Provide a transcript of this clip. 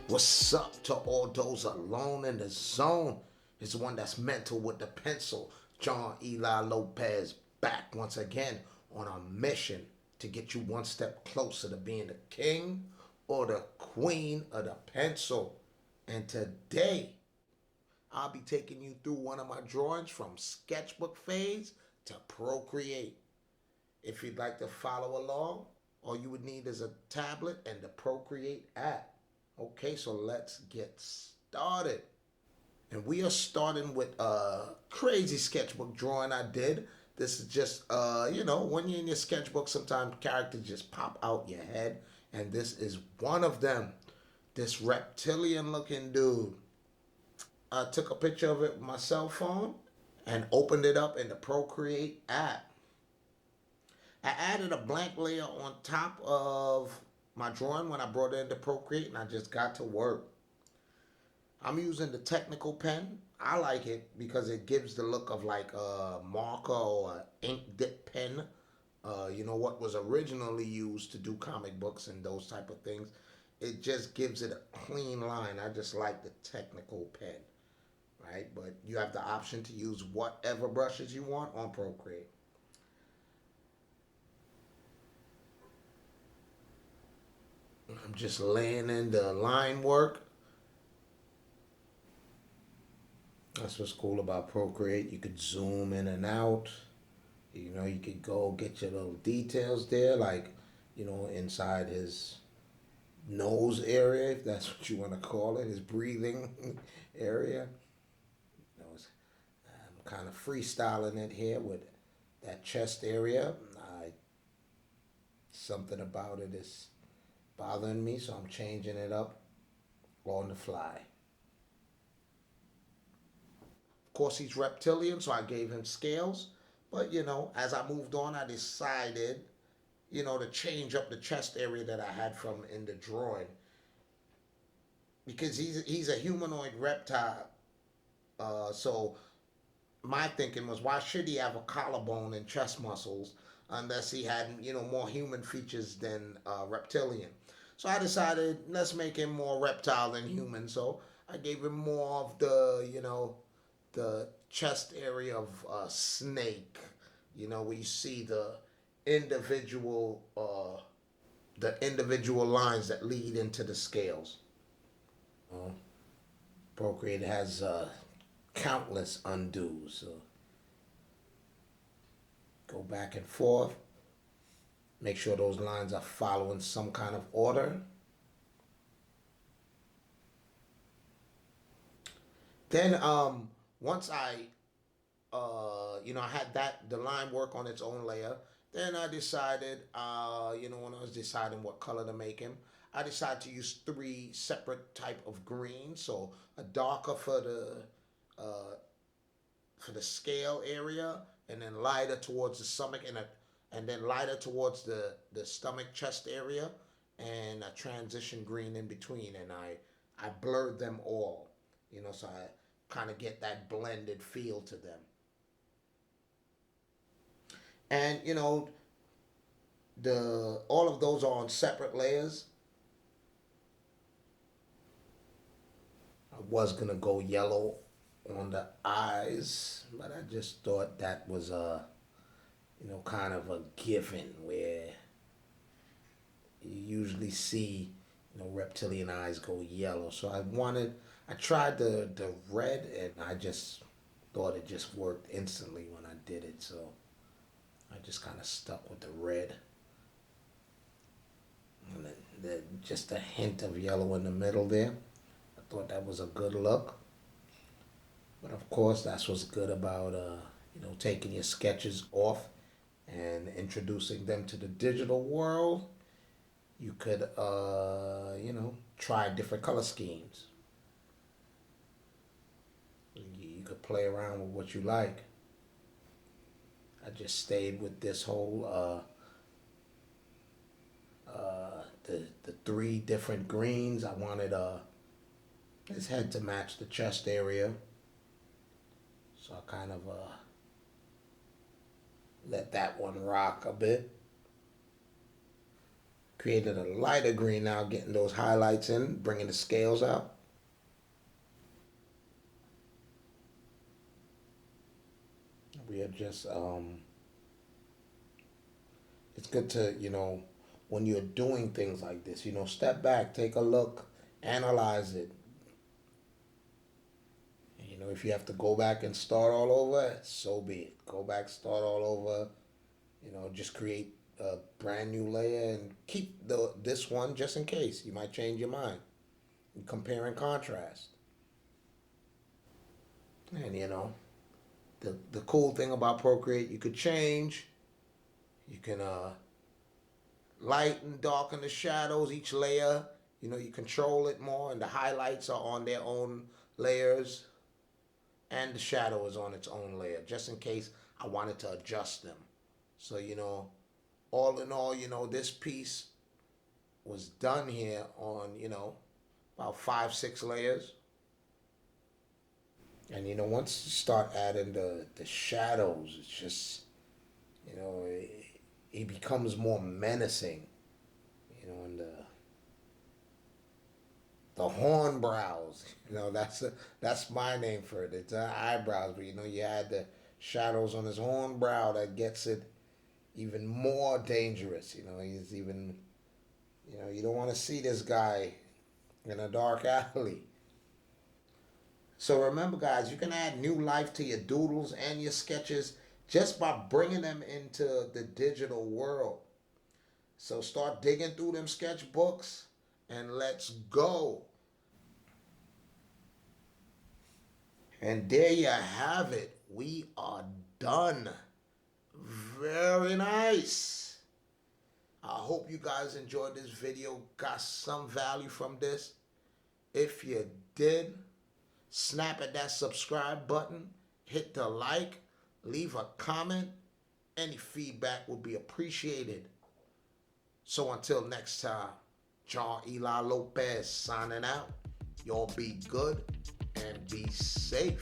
What's up to all those alone in the zone? It's the one that's mental with the pencil. John Eli Lopez back once again on a mission to get you one step closer to being the king or the queen of the pencil. And today, I'll be taking you through one of my drawings from Sketchbook phase to Procreate. If you'd like to follow along, all you would need is a tablet and the Procreate app. Okay, so let's get started. And we are starting with a crazy sketchbook drawing I did. This is just, when you're in your sketchbook, sometimes characters just pop out your head. And this is one of them. This reptilian looking dude. I took a picture of it with my cell phone and opened it up in the Procreate app. I added a blank layer on top of my drawing when I brought it into Procreate, and I just got to work. I'm using the technical pen. I like it because it gives the look of like a marker or an ink dip pen. What was originally used to do comic books and those type of things. It just gives it a clean line. I just like the technical pen, right? But you have the option to use whatever brushes you want on Procreate. I'm just laying in the line work. That's what's cool about Procreate. You could zoom in and out. You could go get your little details there, like, inside his nose area, if that's what you want to call it, his breathing area. I'm kind of freestyling it here with that chest area. Something about it is bothering me, so I'm changing it up on the fly. Of course, he's reptilian, so I gave him scales. But, as I moved on, I decided, to change up the chest area that I had from in the drawing. Because he's a humanoid reptile. So my thinking was, why should he have a collarbone and chest muscles unless he had, more human features than reptilian? So I decided, let's make him more reptile than human. So I gave him more of the chest area of a snake. We see individual the individual lines that lead into the scales. Procreate has countless undos. So go back and forth. Make sure those lines are following some kind of order. Then once I had the line work on its own layer. Then I decided, when I was deciding what color to make him, I decided to use three separate type of greens. So a darker for the scale area, and then lighter towards the stomach, and then lighter towards the stomach chest area, and a transition green in between. And I blurred them all, so I kind of get that blended feel to them. And the all of those are on separate layers. I was gonna go yellow on the eyes, but I just thought that was a kind of a given where you usually see reptilian eyes go yellow. So I tried the red, and I just thought it just worked instantly when I did it. So I just kind of stuck with the red, and then just a hint of yellow in the middle there. I thought that was a good look. But of course, that's what's good about taking your sketches off and introducing them to the digital world. You could try different color schemes. You could play around with what you like. I just stayed with this whole the three different greens. I wanted his head to match the chest area, so I kind of let that one rock a bit. created a lighter green now, getting those highlights in, bringing the scales out. We are just, it's good to, when you're doing things like this, step back, take a look, analyze it. If you have to go back and start all over, so be it. Go back, start all over. Just create a brand new layer and keep this one just in case. You might change your mind. And compare and contrast. And the cool thing about Procreate, you could change. You can light and darken the shadows, each layer. You control it more, and the highlights are on their own layers, and the shadow is on its own layer, just in case I wanted to adjust them. So, all in all, this piece was done here on, about 5-6 layers. And, once you start adding the shadows, it's just, it becomes more menacing, and the horn brows, that's my name for it. It's eyebrows, but you add the shadows on his horn brow, that gets it even more dangerous. He's even, you don't want to see this guy in a dark alley. So remember, guys, you can add new life to your doodles and your sketches just by bringing them into the digital world. So start digging through them sketchbooks and let's go. And there you have it. We are done. Very nice. I hope you guys enjoyed this video, got some value from this. If you did, snap at that subscribe button, hit the like, leave a comment. Any feedback will be appreciated. So until next time, John Eli Lopez signing out. Y'all be good and be safe.